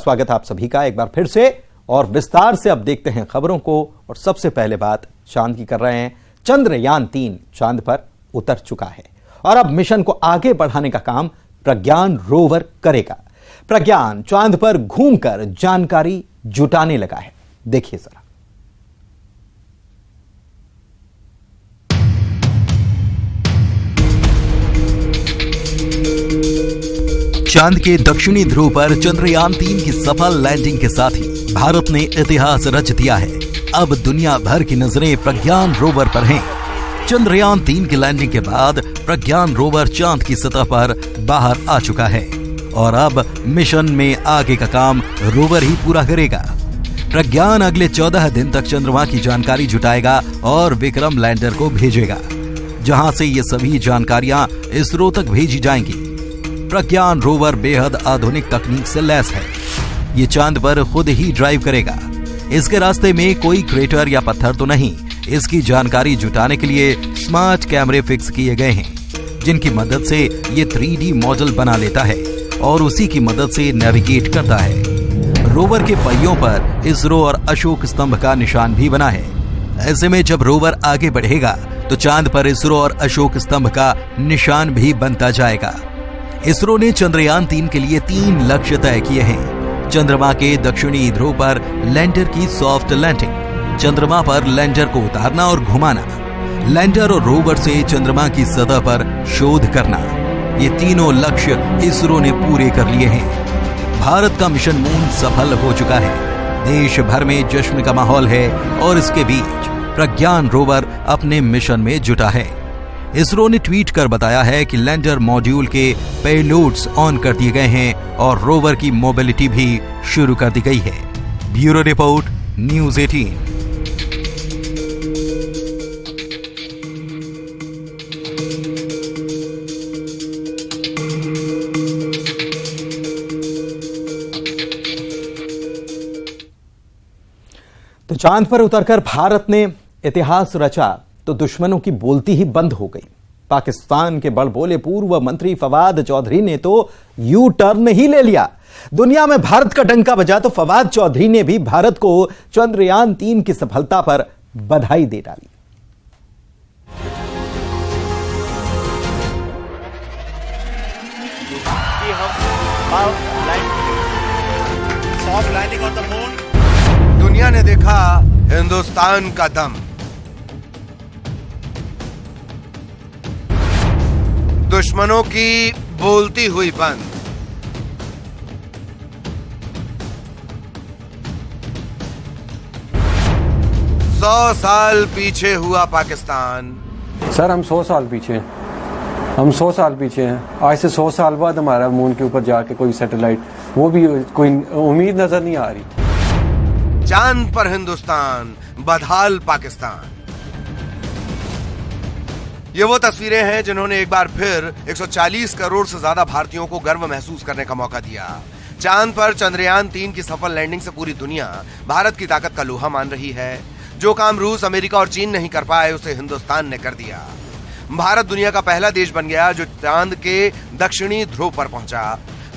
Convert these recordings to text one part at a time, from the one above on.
स्वागत है आप सभी का एक बार फिर से और विस्तार से अब देखते हैं खबरों को। और सबसे पहले बात चांद की कर रहे हैं। चंद्रयान-3 चांद पर उतर चुका है और अब मिशन को आगे बढ़ाने का काम प्रज्ञान रोवर करेगा। प्रज्ञान चांद पर घूमकर जानकारी जुटाने लगा है। देखिए जरा। चांद के दक्षिणी ध्रुव पर चंद्रयान-3 की सफल लैंडिंग के साथ ही भारत ने इतिहास रच दिया है। अब दुनिया भर की नजरें प्रज्ञान रोवर पर हैं। चंद्रयान-3 की लैंडिंग के बाद प्रज्ञान रोवर चांद की सतह पर बाहर आ चुका है और अब मिशन में आगे का काम रोवर ही पूरा करेगा। प्रज्ञान अगले 14 दिन तक चंद्रमा की जानकारी जुटाएगा और विक्रम लैंडर को भेजेगा, जहां से ये सभी जानकारियां इसरो तक भेजी जाएंगी। प्रज्ञान रोवर बेहद आधुनिक तकनीक से लैस है। ये चांद पर खुद ही ड्राइव करेगा। इसके रास्ते में कोई क्रेटर या पत्थर तो नहीं। इसकी जानकारी जुटाने के लिए स्मार्ट कैमरे फिक्स किए गए हैं, जिनकी मदद से ये 3D मॉडल बना लेता है और उसी की मदद से नेविगेट करता है। रोवर के पहियों पर इसरो और अशोक स्तंभ का निशान भी बना है। ऐसे में जब रोवर आगे बढ़ेगा तो चांद पर इसरो और अशोक स्तंभ का निशान भी बनता जाएगा। इसरो ने चंद्रयान-3 के लिए 3 लक्ष्य तय किए हैं। चंद्रमा के दक्षिणी ध्रुव पर लैंडर की सॉफ्ट लैंडिंग, चंद्रमा पर लैंडर को उतारना और घुमाना, लैंडर और रोवर से चंद्रमा की सतह पर शोध करना। ये तीनों लक्ष्य इसरो ने पूरे कर लिए हैं। भारत का मिशन मून सफल हो चुका है। देश भर में जश्न का माहौल है और इसके बीच प्रज्ञान रोवर अपने मिशन में जुटा है। इसरो ने ट्वीट कर बताया है कि लैंडर मॉड्यूल के पेलोड्स ऑन कर दिए गए हैं और रोवर की मोबिलिटी भी शुरू कर दी गई है। Bureau report, news 18। तो चांद पर उतरकर भारत ने इतिहास रचा तो दुश्मनों की बोलती ही बंद हो गई। पाकिस्तान के बड़बोले पूर्व मंत्री फवाद चौधरी ने तो यू टर्न ही ले लिया। दुनिया में भारत का डंका बजा तो फवाद चौधरी ने भी भारत को चंद्रयान-3 की सफलता पर बधाई दे डाली। कि हम soft landing on the moon. दुनिया ने देखा हिंदुस्तान का दम। दुश्मनों की बोलती हुई बंद। सौ साल पीछे हुआ पाकिस्तान। सर हम 100 साल पीछे हैं। हम 100 साल पीछे हैं। आज से 100 साल बाद हमारा मून के ऊपर जाके कोई सैटेलाइट, वो भी कोई उम्मीद नजर नहीं आ रही। चांद पर हिंदुस्तान, बदहाल पाकिस्तान। ये वो तस्वीरें हैं जिन्होंने एक बार फिर 140 करोड़ से ज्यादा भारतीयों को गर्व महसूस करने का मौका दिया। चांद पर चंद्रयान-3 की सफल लैंडिंग से पूरी दुनिया भारत की ताकत का लोहा मान रही है। जो काम रूस, अमेरिका और चीन नहीं कर पाए, उसे हिंदुस्तान ने कर दिया। भारत दुनिया का पहला देश बन गया जो चांद के दक्षिणी ध्रुव पर पहुंचा।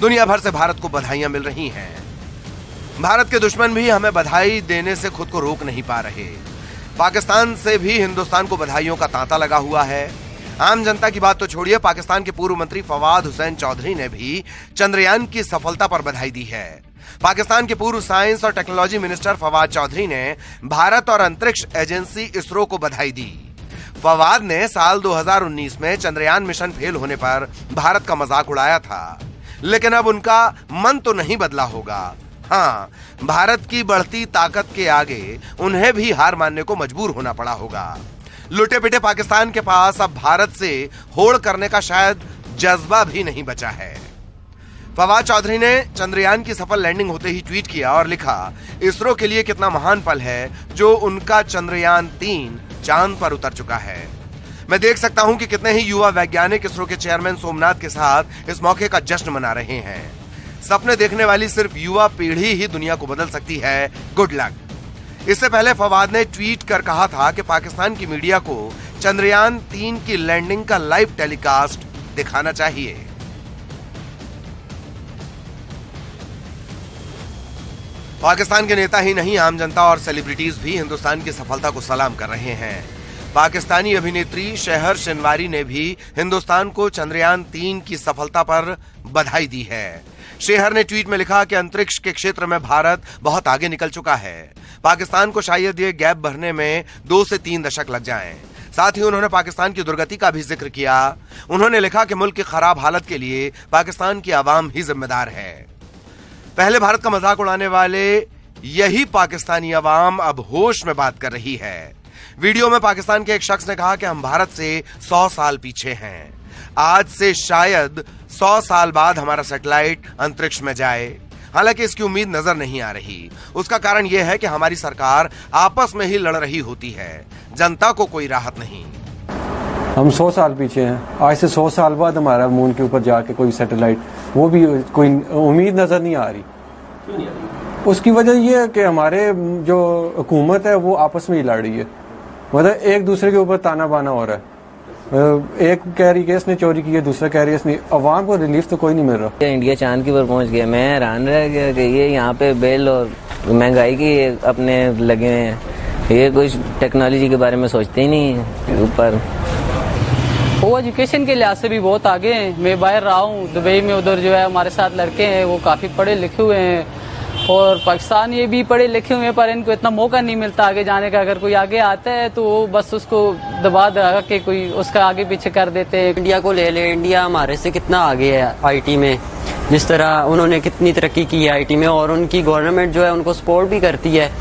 दुनिया भर से भारत को बधाइयां मिल रही हैं। भारत के दुश्मन भी हमें बधाई देने से खुद को रोक नहीं पा रहे। पाकिस्तान से भी हिंदुस्तान को बधाइयों का तांता लगा हुआ है। आम जनता की बात तो छोड़िए, पाकिस्तान के पूर्व मंत्री फवाद हुसैन चौधरी ने भी चंद्रयान की सफलता पर बधाई दी है। पाकिस्तान के पूर्व साइंस और टेक्नोलॉजी मिनिस्टर फवाद चौधरी ने भारत और अंतरिक्ष एजेंसी इसरो को बधाई दी। फवाद ने साल 2019 में चंद्रयान मिशन फेल होने पर भारत का मजाक उड़ाया था, लेकिन अब उनका मन तो नहीं बदला होगा। हाँ, भारत की बढ़ती ताकत के आगे उन्हें भी हार मानने को मजबूर होना पड़ा होगा। लुटे पिटे पाकिस्तान के पास अब भारत से होड़ करने का शायद जज्बा भी नहीं बचा है। फवाद चौधरी ने चंद्रयान की सफल लैंडिंग होते ही ट्वीट किया और लिखा, इसरो के लिए कितना महान पल है जो उनका चंद्रयान-3 चांद पर उतर चुका है। मैं देख सकता हूं कि कितने ही युवा वैज्ञानिक इसरो के चेयरमैन सोमनाथ के साथ इस मौके का जश्न मना रहे हैं। सपने देखने वाली सिर्फ युवा पीढ़ी ही दुनिया को बदल सकती है। Good luck. इससे पहले फवाद ने ट्वीट कर कहा था कि पाकिस्तान की मीडिया को चंद्रयान-3 की लैंडिंग का लाइव टेलीकास्ट दिखाना चाहिए। पाकिस्तान के नेता ही नहीं, आम जनता और सेलिब्रिटीज भी हिंदुस्तान की सफलता को सलाम कर रहे हैं। पाकिस्तानी अभिनेत्री शहर शिनवारी ने भी हिंदुस्तान को चंद्रयान 3 की सफलता पर बधाई दी है। शेहर ने ट्वीट में लिखा कि अंतरिक्ष के क्षेत्र में भारत बहुत आगे निकल चुका है। पाकिस्तान को शायद ये गैप भरने में 2 से 3 दशक लग जाएं। साथ ही उन्होंने पाकिस्तान की दुर्गति का भी जिक्र किया। उन्होंने लिखा कि मुल्क की खराब हालत के लिए पाकिस्तान की आवाम ही जिम्मेदार है। पहले भारत का मजाक उड़ाने वाले यही पाकिस्तानी आवाम अब होश में बात कर रही है। वीडियो में पाकिस्तान के एक शख्स ने कहा कि हम भारत से 100 साल पीछे हैं। आज से शायद 100 साल बाद हमारा सैटेलाइट अंतरिक्ष में जाए। हालांकि इसकी उम्मीद नजर नहीं आ रही। उसका कारण यह है कि हमारी सरकार आपस में ही लड़ रही होती है, जनता को कोई राहत नहीं। हम 100 साल पीछे हैं। आज से 100 साल बाद हमारा मून के ऊपर जाके कोई सैटेलाइट, वो भी कोई उम्मीद नजर नहीं आ रही। उसकी वजह यह है कि हमारे जो हुकूमत है वो आपस में ही लड़ रही है, मतलब एक दूसरे के ऊपर ताना बाना हो रहा है। एक कह रही है इसने चोरी की है, दूसरा कह रही है इसने। अवाम को रिलीफ तो कोई नहीं मिल रहा। इंडिया चांद की ओर पहुंच गया। मैं हैरान रह गया कि ये यहाँ पे बिल और महंगाई की अपने लगे हैं। ये कुछ टेक्नोलॉजी के बारे में सोचते ही नहीं ऊपर। वो एजुकेशन के लिहाज से भी बहुत आगे हैं। मैं बाहर रहा हूँ दुबई में, उधर जो है हमारे साथ लड़के हैं वो काफ़ी पढ़े लिखे हुए हैं, और पाकिस्तान ये भी पढ़े लिखे हुए हैं, पर इनको इतना मौका नहीं मिलता आगे जाने का। अगर कोई आगे आता है तो वो बस उसको दबा दबा के कोई उसका आगे पीछे कर देते हैं। इंडिया को ले ले, इंडिया हमारे से कितना आगे है आईटी में। जिस तरह उन्होंने कितनी तरक्की की है आईटी में, और उनकी गवर्नमेंट जो है उनको सपोर्ट भी करती है।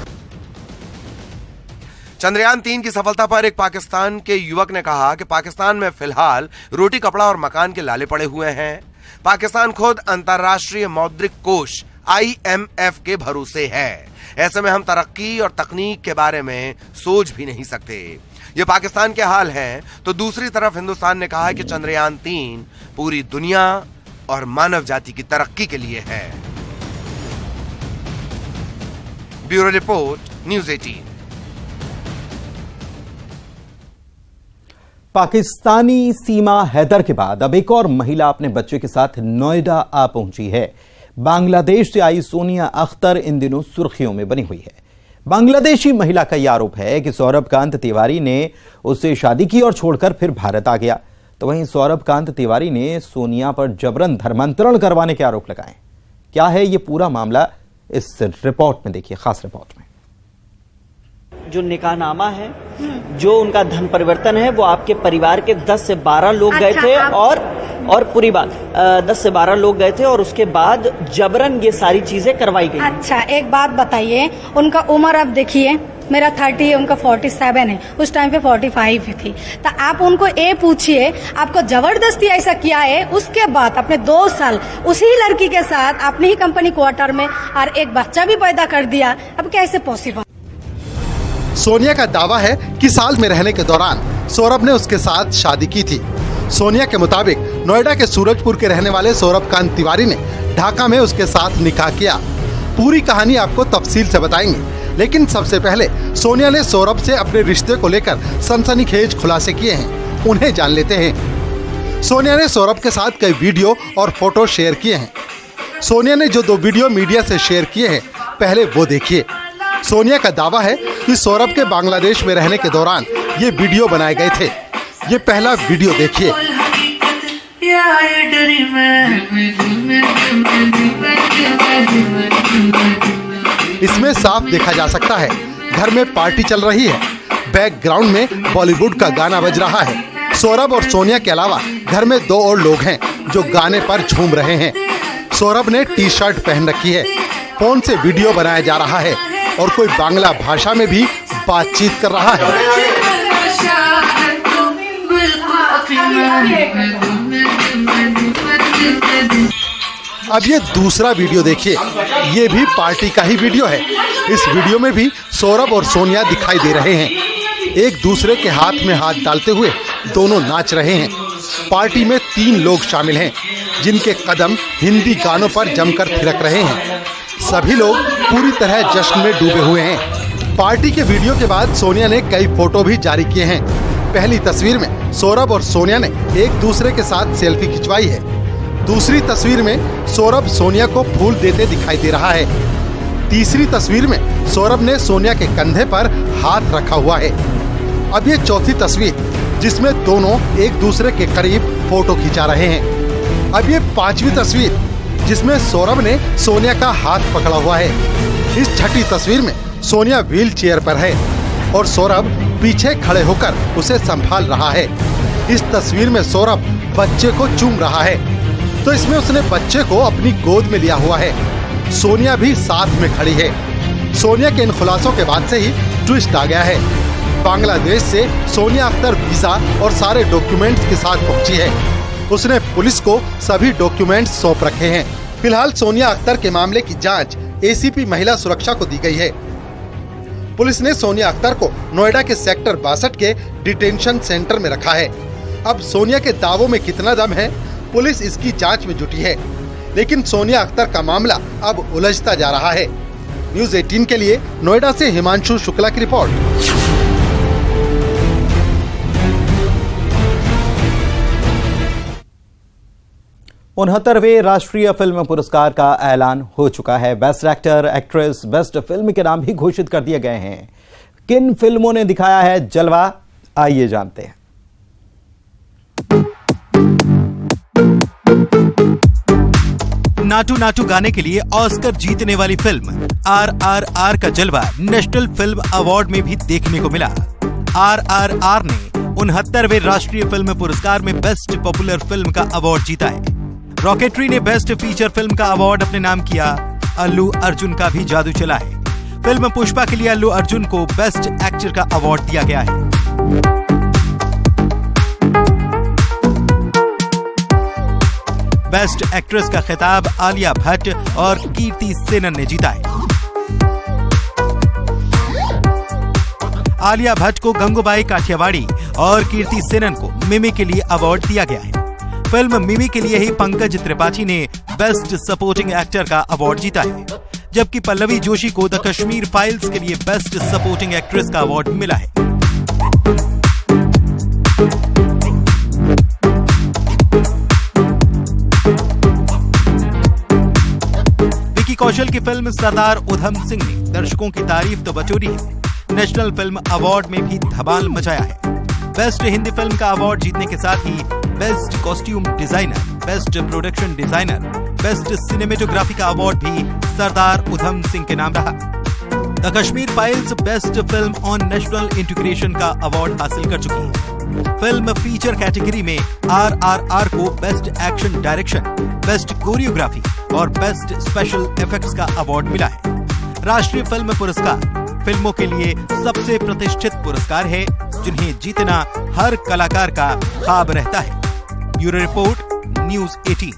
चंद्रयान 3 की सफलता पर एक पाकिस्तान के युवक ने कहा कि पाकिस्तान में फिलहाल रोटी कपड़ा और मकान के लाले पड़े हुए हैं। पाकिस्तान खुद अंतर्राष्ट्रीय मौद्रिक कोष IMF के भरोसे है। ऐसे में हम तरक्की और तकनीक के बारे में सोच भी नहीं सकते। ये पाकिस्तान के हाल है। तो दूसरी तरफ हिंदुस्तान ने कहा कि चंद्रयान 3 पूरी दुनिया और मानव जाति की तरक्की के लिए है। Bureau report, news 18। पाकिस्तानी सीमा हैदर के बाद अब एक और महिला अपने बच्चे के साथ नोएडा आ पहुंची है। बांग्लादेश से आई सोनिया अख्तर इन दिनों सुर्खियों में बनी हुई है। बांग्लादेशी महिला का यह आरोप है कि सौरभ कांत तिवारी ने उससे शादी की और छोड़कर फिर भारत आ गया। तो वहीं सौरभ कांत तिवारी ने सोनिया पर जबरन धर्मांतरण करवाने के आरोप लगाए। क्या है ये पूरा मामला, इस रिपोर्ट में देखिए, खास रिपोर्ट में। जो निकाहनामा है, जो उनका धन परिवर्तन है, वो आपके परिवार के 10 से 12 लोग गए थे, और पूरी बात 10 से 12 लोग गए थे, और उसके बाद जबरन ये सारी चीजें करवाई गई। अच्छा, एक बात बताइए, उनका उम्र आप देखिए, मेरा 30 है, उनका 47 है, उस टाइम पे 45 थी। तो आप उनको ये पूछिए, आपको जबरदस्ती ऐसा किया है, उसके बाद अपने 2 साल उसी लड़की के साथ अपनी ही कंपनी क्वार्टर में और एक बच्चा भी पैदा कर दिया। अब कैसे पॉसिबल? सोनिया का दावा है कि साल में रहने के दौरान सौरभ ने उसके साथ शादी की थी। सोनिया के मुताबिक नोएडा के सूरजपुर के रहने वाले सौरभ कांत तिवारी ने ढाका में उसके साथ निकाह किया। पूरी कहानी आपको तफसील से बताएंगे, लेकिन सबसे पहले सोनिया ने सौरभ से अपने रिश्ते को लेकर सनसनीखेज खुलासे किए हैं। उन्हें जान लेते हैं। सोनिया ने सौरभ के साथ कई वीडियो और फोटो शेयर किए हैं। सोनिया ने जो 2 वीडियो मीडिया से शेयर किए हैं, पहले वो देखिए। सोनिया का दावा है कि सौरभ के बांग्लादेश में रहने के दौरान ये वीडियो बनाए गए थे। ये पहला वीडियो देखिए। इसमें साफ देखा जा सकता है घर में पार्टी चल रही है। बैकग्राउंड में बॉलीवुड का गाना बज रहा है। सौरभ और सोनिया के अलावा घर में 2 और लोग हैं जो गाने पर झूम रहे हैं। सौरभ ने टी-शर्ट पहन रखी है। फोन से वीडियो बनाया जा रहा है और कोई बांग्ला भाषा में भी बातचीत कर रहा है। अब ये दूसरा वीडियो देखिए। ये भी पार्टी का ही वीडियो है। इस वीडियो में भी सौरभ और सोनिया दिखाई दे रहे हैं। एक दूसरे के हाथ में हाथ डालते हुए दोनों नाच रहे हैं। पार्टी में 3 लोग शामिल हैं जिनके कदम हिंदी गानों पर जमकर थिरक रहे हैं। सभी लोग पूरी तरह जश्न में डूबे हुए हैं। पार्टी के वीडियो के बाद सोनिया ने कई फोटो भी जारी किए हैं। पहली तस्वीर में सौरभ और सोनिया ने एक दूसरे के साथ सेल्फी खिंचवाई है। दूसरी तस्वीर में सौरभ सोनिया को फूल देते दिखाई दे रहा है। तीसरी तस्वीर में सौरभ ने सोनिया के कंधे पर हाथ रखा हुआ है। अब ये चौथी तस्वीर जिसमें दोनों एक दूसरे के करीब फोटो खिंचा रहे हैं। अब ये पांचवी तस्वीर जिसमें सौरभ ने सोनिया का हाथ पकड़ा हुआ है। इस छठी तस्वीर में सोनिया व्हील चेयर पर है और सौरभ पीछे खड़े होकर उसे संभाल रहा है। इस तस्वीर में सौरभ बच्चे को चूम रहा है तो इसमें उसने बच्चे को अपनी गोद में लिया हुआ है। सोनिया भी साथ में खड़ी है। सोनिया के इन खुलासों के बाद से ही ट्विस्ट आ गया है। बांग्लादेश से सोनिया अख्तर वीजा और सारे डॉक्यूमेंट्स के साथ पहुंची है। उसने पुलिस को सभी डॉक्यूमेंट्स सौंप रखे हैं। फिलहाल सोनिया अख्तर के मामले की जांच एसीपी महिला सुरक्षा को दी गई है। पुलिस ने सोनिया अख्तर को नोएडा के सेक्टर 62 के डिटेंशन सेंटर में रखा है। अब सोनिया के दावों में कितना दम है, पुलिस इसकी जांच में जुटी है, लेकिन सोनिया अख्तर का मामला अब उलझता जा रहा है। न्यूज़ 18 के लिए नोएडा से हिमांशु शुक्ला की रिपोर्ट। 69वें राष्ट्रीय फिल्म पुरस्कार का ऐलान हो चुका है। Best actor, actress, best film के नाम भी घोषित कर दिए गए हैं। किन फिल्मों ने दिखाया है जलवा, आइए जानते हैं। नाटू नाटू गाने के लिए ऑस्कर जीतने वाली फिल्म RRR का जलवा नेशनल फिल्म अवार्ड में भी देखने को मिला। RRR ने 69वें राष्ट्रीय फिल्म पुरस्कार में बेस्ट पॉपुलर फिल्म का अवार्ड जीता है। रॉकेटरी ने बेस्ट फीचर फिल्म का अवार्ड अपने नाम किया। अल्लू अर्जुन का भी जादू चला है। फिल्म पुष्पा के लिए अल्लू अर्जुन को बेस्ट एक्टर का अवार्ड दिया गया है। बेस्ट एक्ट्रेस का खिताब आलिया भट्ट और कीर्ति सेनन ने जीता है। आलिया भट्ट को गंगूबाई काठियावाड़ी और कीर्ति सेनन को मिमी के लिए अवार्ड दिया गया है। फिल्म मिमी के लिए ही पंकज त्रिपाठी ने बेस्ट सपोर्टिंग एक्टर का अवार्ड जीता है, जबकि पल्लवी जोशी को द कश्मीर फाइल्स के लिए बेस्ट सपोर्टिंग एक्ट्रेस का अवार्ड मिला है। विकी कौशल की फिल्म सरदार उधम सिंह ने दर्शकों की तारीफ तो बटोरी है, नेशनल फिल्म अवार्ड में भी धमाल मचाया है। बेस्ट हिंदी फिल्म का अवार्ड जीतने के साथ ही best costume designer, best production designer, best cinematography का अवार्ड भी सरदार उधम सिंह के नाम रहा। The Kashmir files best film on national integration का अवार्ड हासिल कर चुकी है। फिल्म फीचर कैटेगरी में RRR को best action direction, best choreography और बेस्ट स्पेशल इफेक्ट्स का अवार्ड मिला है। राष्ट्रीय फिल्म पुरस्कार फिल्मों के लिए सबसे प्रतिष्ठित पुरस्कार है, जिन्हें जीतना हर कलाकार का ख्वाब रहता है। Bureau report, news 18।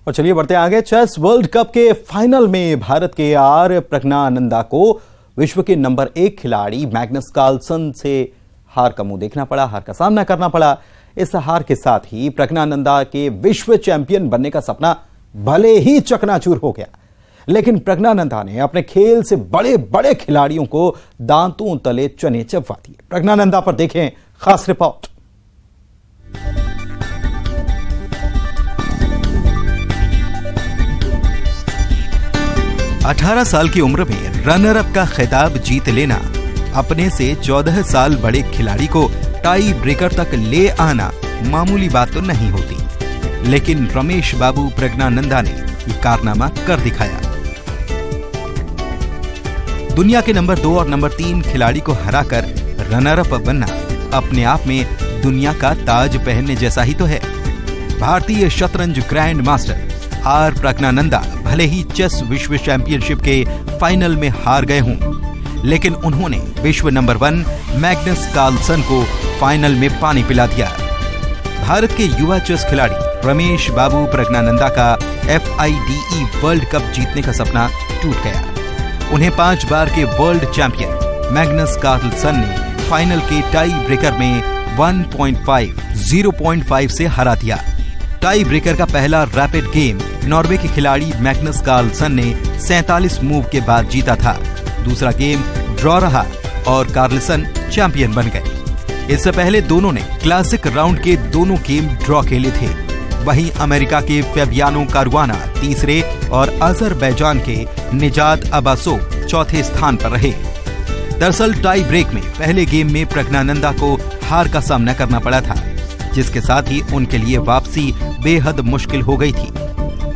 और चलिए बढ़ते आगे। चेस वर्ल्ड कप के फाइनल में भारत के प्रज्ञानंदा को विश्व के नंबर 1 खिलाड़ी मैग्नस कार्लसन से हार का मुंह देखना पड़ा, हार का सामना करना पड़ा। इस हार के साथ ही प्रज्ञानंदा के विश्व चैंपियन बनने का सपना भले ही चकनाचूर हो गया, लेकिन प्रज्ञानंदा ने अपने खेल से बड़े बड़े खिलाड़ियों को दांतों तले चने चबवा दिए। प्रज्ञानंदा पर देखें खास रिपोर्ट। अठारह साल की उम्र में रनर अप का खिताब जीत लेना, अपने से 14 साल बड़े खिलाड़ी को टाई ब्रेकर तक ले आना मामूली बात तो नहीं होती, लेकिन रमेश बाबू प्रज्ञानंदा ने ये कारनामा कर दिखाया। दुनिया के नंबर 2 और नंबर 3 खिलाड़ी को हराकर रनर अप बनना अपने आप में दुनिया का ताज पहनने जैसा ही तो है। भारतीय शतरंज ग्रैंड मास्टर प्रज्ञानंदा भले ही चेस विश्व चैंपियनशिप के फाइनल में हार गए हों, लेकिन उन्होंने विश्व नंबर 1 मैग्नस कार्लसन को फाइनल में पानी पिला दिया। भारत के युवा चेस खिलाड़ी रमेश बाबू प्रज्ञानंदा का FIDE वर्ल्ड कप जीतने का सपना टूट गया। उन्हें 5 बार के वर्ल्ड चैंपियन मैग्नस कार्लसन ने फाइनल के टाई ब्रेकर में 0.5 से हरा दिया। टाई ब्रेकर का पहला रैपिड गेम नॉर्वे के खिलाड़ी मैग्नस कार्लसन ने 47 मूव के बाद जीता था। दूसरा गेम ड्रॉ रहा और कार्लसन चैंपियन बन गए। इससे पहले दोनों ने क्लासिक राउंड के दोनों गेम ड्रॉ खेले थे। वहीं अमेरिका के फेबियानो कारुआना तीसरे और अजरबैजान के निजात अब्बासोव चौथे स्थान पर रहे। दरअसल टाई ब्रेक में पहले गेम में प्रज्ञानंदा को हार का सामना करना पड़ा था, जिसके साथ ही उनके लिए वापसी बेहद मुश्किल हो गई थी।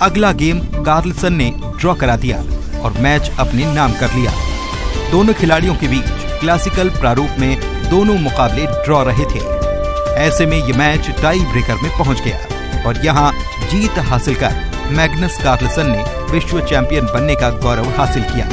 अगला गेम कार्लसन ने ड्रॉ करा दिया और मैच अपने नाम कर लिया। दोनों खिलाड़ियों के बीच क्लासिकल प्रारूप में दोनों मुकाबले ड्रॉ रहे थे। ऐसे में ये मैच टाई ब्रेकर में पहुंच गया और यहां जीत हासिल कर मैग्नस कार्लसन ने विश्व चैंपियन बनने का गौरव हासिल किया।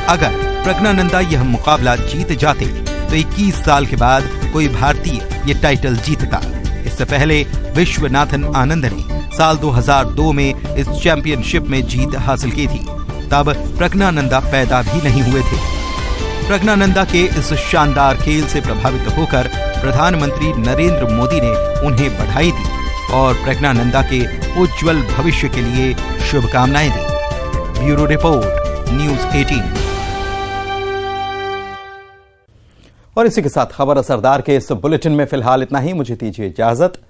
अगर प्रज्ञानंदा यह मुकाबला जीत जाते तो 21 साल के बाद कोई भारतीय ये टाइटल जीतता। इससे पहले विश्वनाथन आनंद ने साल 2002 में इस चैंपियनशिप में जीत हासिल की थी। तब प्रज्ञानंदा पैदा भी नहीं हुए थे। प्रज्ञानंदा के इस शानदार खेल से प्रभावित होकर प्रधानमंत्री नरेंद्र मोदी ने उन्हें बधाई दी और प्रज्ञानंदा के उज्जवल भविष्य के लिए शुभकामनाएं दी। Bureau report, news 18। और इसी के साथ खबर असरदार के इस बुलेटिन में फिलहाल इतना ही। मुझे दीजिए इजाजत।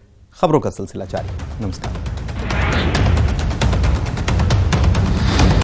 खबरों का सिलसिला जारी। नमस्कार।